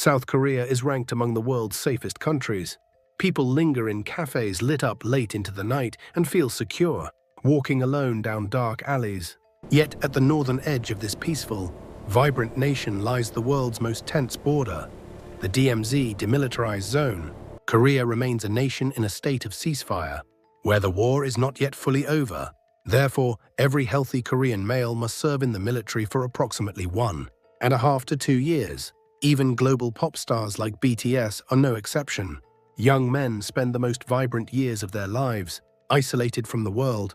South Korea is ranked among the world's safest countries. People linger in cafes lit up late into the night and feel secure, walking alone down dark alleys. Yet at the northern edge of this peaceful, vibrant nation lies the world's most tense border, the DMZ demilitarized zone. Korea remains a nation in a state of ceasefire, where the war is not yet fully over. Therefore, every healthy Korean male must serve in the military for approximately 1.5 to 2 years. Even global pop stars like BTS are no exception. Young men spend the most vibrant years of their lives, isolated from the world,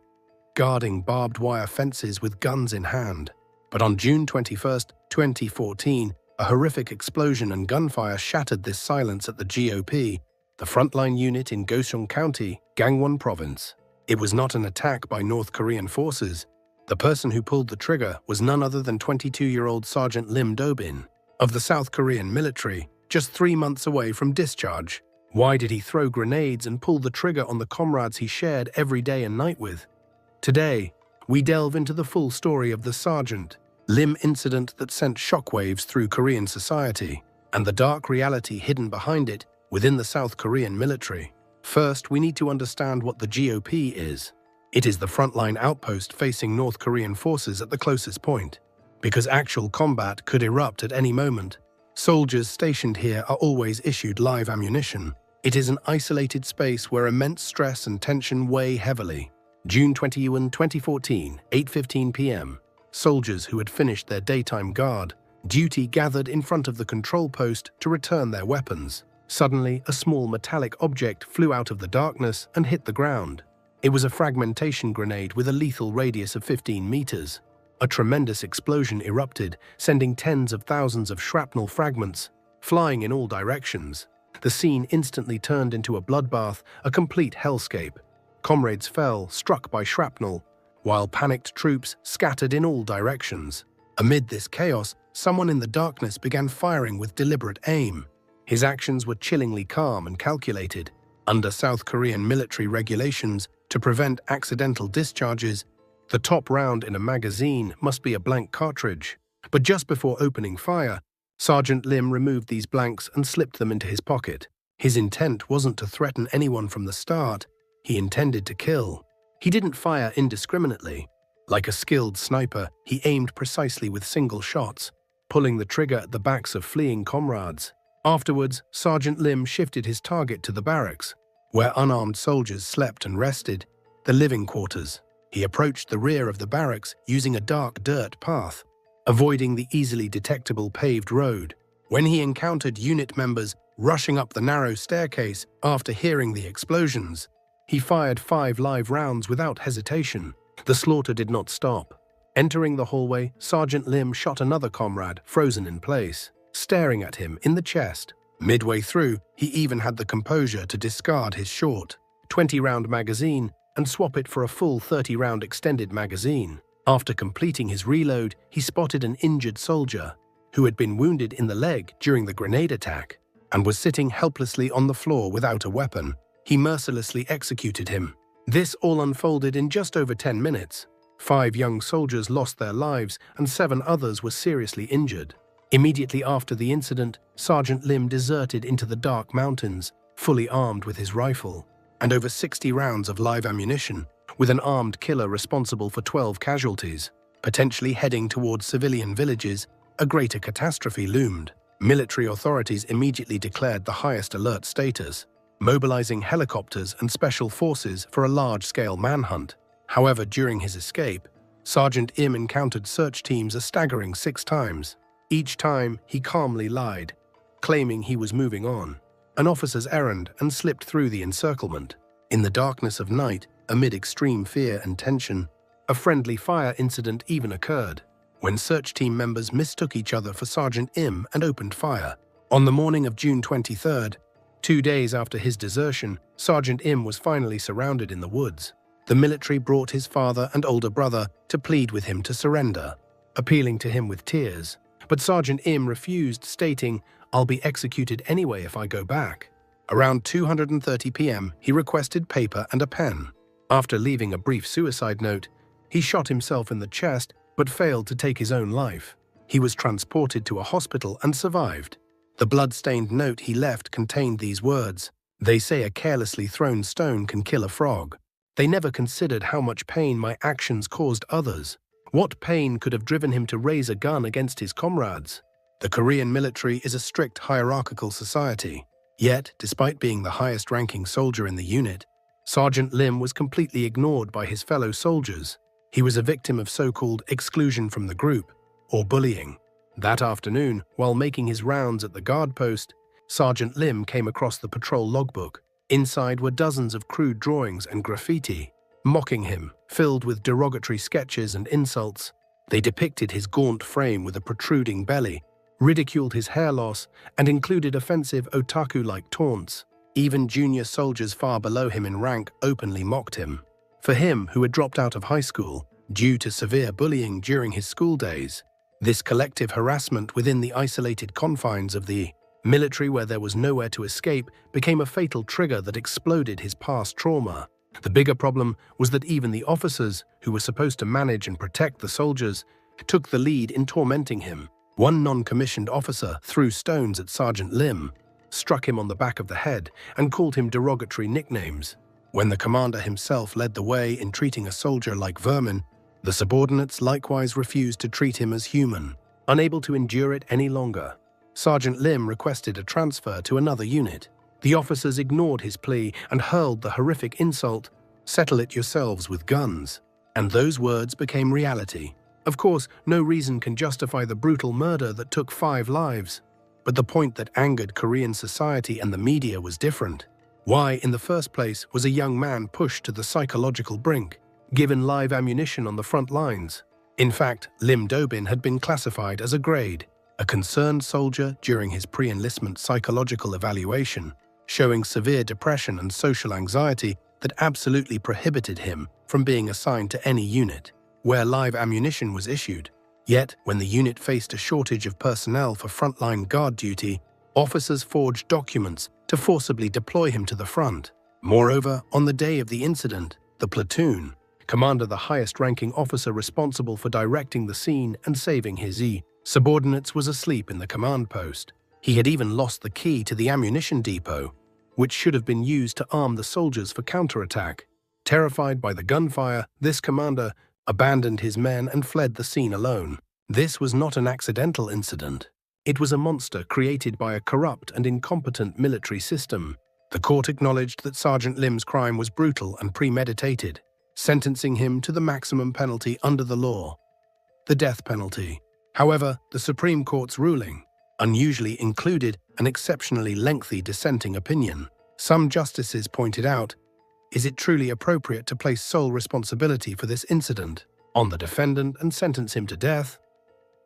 guarding barbed wire fences with guns in hand. But on June 21, 2014, a horrific explosion and gunfire shattered this silence at the GOP, the frontline unit in Gyeongsang County, Gangwon Province. It was not an attack by North Korean forces. The person who pulled the trigger was none other than 22-year-old Sergeant Lim Do-bin of the South Korean military, just 3 months away from discharge. Why did he throw grenades and pull the trigger on the comrades he shared every day and night with? Today, we delve into the full story of the Sergeant Lim incident that sent shockwaves through Korean society, and the dark reality hidden behind it within the South Korean military. First, we need to understand what the GOP is. It is the frontline outpost facing North Korean forces at the closest point. Because actual combat could erupt at any moment, soldiers stationed here are always issued live ammunition. It is an isolated space where immense stress and tension weigh heavily. June 21, 2014, 8:15 p.m. Soldiers who had finished their daytime guard duty gathered in front of the control post to return their weapons. Suddenly, a small metallic object flew out of the darkness and hit the ground. It was a fragmentation grenade with a lethal radius of 15 meters. A tremendous explosion erupted, sending tens of thousands of shrapnel fragments flying in all directions. The scene instantly turned into a bloodbath, a complete hellscape. Comrades fell, struck by shrapnel, while panicked troops scattered in all directions. Amid this chaos, someone in the darkness began firing with deliberate aim. His actions were chillingly calm and calculated. Under South Korean military regulations, to prevent accidental discharges, the top round in a magazine must be a blank cartridge. But just before opening fire, Sergeant Lim removed these blanks and slipped them into his pocket. His intent wasn't to threaten anyone from the start. He intended to kill. He didn't fire indiscriminately. Like a skilled sniper, he aimed precisely with single shots, pulling the trigger at the backs of fleeing comrades. Afterwards, Sergeant Lim shifted his target to the barracks, where unarmed soldiers slept and rested, the living quarters. He approached the rear of the barracks using a dark dirt path, avoiding the easily detectable paved road. When he encountered unit members rushing up the narrow staircase after hearing the explosions, he fired 5 live rounds without hesitation. The slaughter did not stop. Entering the hallway, Sergeant Lim shot another comrade, frozen in place, staring at him in the chest. Midway through, he even had the composure to discard his short 20-round magazine and swap it for a full 30-round extended magazine. After completing his reload, he spotted an injured soldier who had been wounded in the leg during the grenade attack and was sitting helplessly on the floor without a weapon. He mercilessly executed him. This all unfolded in just over 10 minutes. 5 young soldiers lost their lives and 7 others were seriously injured. Immediately after the incident, Sergeant Lim deserted into the dark mountains, fully armed with his rifle and over 60 rounds of live ammunition, with an armed killer responsible for 12 casualties. Potentially heading towards civilian villages, a greater catastrophe loomed. Military authorities immediately declared the highest alert status, mobilizing helicopters and special forces for a large-scale manhunt. However, during his escape, Sergeant Im encountered search teams a staggering 6 times. Each time, he calmly lied, claiming he was moving on an officer's errand and slipped through the encirclement. In the darkness of night, amid extreme fear and tension, a friendly fire incident even occurred, when search team members mistook each other for Sergeant Im and opened fire. On the morning of June 23rd, 2 days after his desertion, Sergeant Im was finally surrounded in the woods. The military brought his father and older brother to plead with him to surrender, appealing to him with tears. But Sergeant Im refused, stating, "I'll be executed anyway if I go back." Around 2:30 p.m., he requested paper and a pen. After leaving a brief suicide note, he shot himself in the chest but failed to take his own life. He was transported to a hospital and survived. The blood-stained note he left contained these words: "They say a carelessly thrown stone can kill a frog. They never considered how much pain my actions caused others. What pain could have driven him to raise a gun against his comrades?" The Korean military is a strict hierarchical society. Yet, despite being the highest-ranking soldier in the unit, Sergeant Lim was completely ignored by his fellow soldiers. He was a victim of so-called exclusion from the group, or bullying. That afternoon, while making his rounds at the guard post, Sergeant Lim came across the patrol logbook. Inside were dozens of crude drawings and graffiti, mocking him, filled with derogatory sketches and insults. They depicted his gaunt frame with a protruding belly, ridiculed his hair loss, and included offensive otaku-like taunts. Even junior soldiers far below him in rank openly mocked him. For him, who had dropped out of high school due to severe bullying during his school days, this collective harassment within the isolated confines of the military where there was nowhere to escape became a fatal trigger that exploded his past trauma. The bigger problem was that even the officers, who were supposed to manage and protect the soldiers, took the lead in tormenting him. One non-commissioned officer threw stones at Sergeant Lim, struck him on the back of the head, and called him derogatory nicknames. When the commander himself led the way in treating a soldier like vermin, the subordinates likewise refused to treat him as human. Unable to endure it any longer, Sergeant Lim requested a transfer to another unit. The officers ignored his plea and hurled the horrific insult, "Settle it yourselves with guns." And those words became reality. Of course, no reason can justify the brutal murder that took 5 lives. But the point that angered Korean society and the media was different. Why, in the first place, was a young man pushed to the psychological brink, given live ammunition on the front lines? In fact, Lim Do-bin had been classified as a grade, a concerned soldier during his pre-enlistment psychological evaluation, showing severe depression and social anxiety that absolutely prohibited him from being assigned to any unit where live ammunition was issued. Yet, when the unit faced a shortage of personnel for frontline guard duty, officers forged documents to forcibly deploy him to the front. Moreover, on the day of the incident, the platoon commander, the highest-ranking officer responsible for directing the scene and saving his subordinates, was asleep in the command post. He had even lost the key to the ammunition depot, which should have been used to arm the soldiers for counterattack. Terrified by the gunfire, this commander abandoned his men and fled the scene alone. This was not an accidental incident. It was a monster created by a corrupt and incompetent military system. The court acknowledged that Sergeant Lim's crime was brutal and premeditated, sentencing him to the maximum penalty under the law, the death penalty. However, the Supreme Court's ruling unusually included an exceptionally lengthy dissenting opinion. Some justices pointed out, is it truly appropriate to place sole responsibility for this incident on the defendant and sentence him to death?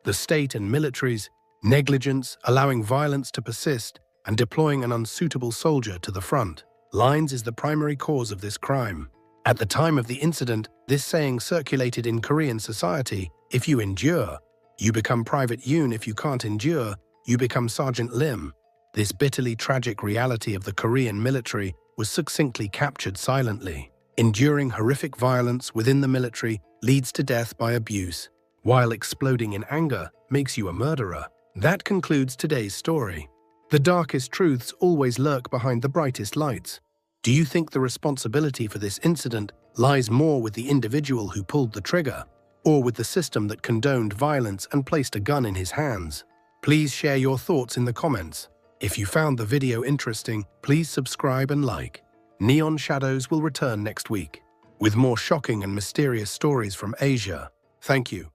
The state and military's negligence, allowing violence to persist and deploying an unsuitable soldier to the front lines, is the primary cause of this crime. At the time of the incident, this saying circulated in Korean society: if you endure, you become Private Yoon. If you can't endure, you become Sergeant Lim. This bitterly tragic reality of the Korean military was succinctly captured silently. Enduring horrific violence within the military leads to death by abuse, while exploding in anger makes you a murderer. That concludes today's story. The darkest truths always lurk behind the brightest lights. Do you think the responsibility for this incident lies more with the individual who pulled the trigger, or with the system that condoned violence and placed a gun in his hands? Please share your thoughts in the comments. If you found the video interesting, please subscribe and like. Neon Shadows will return next week with more shocking and mysterious stories from Asia. Thank you.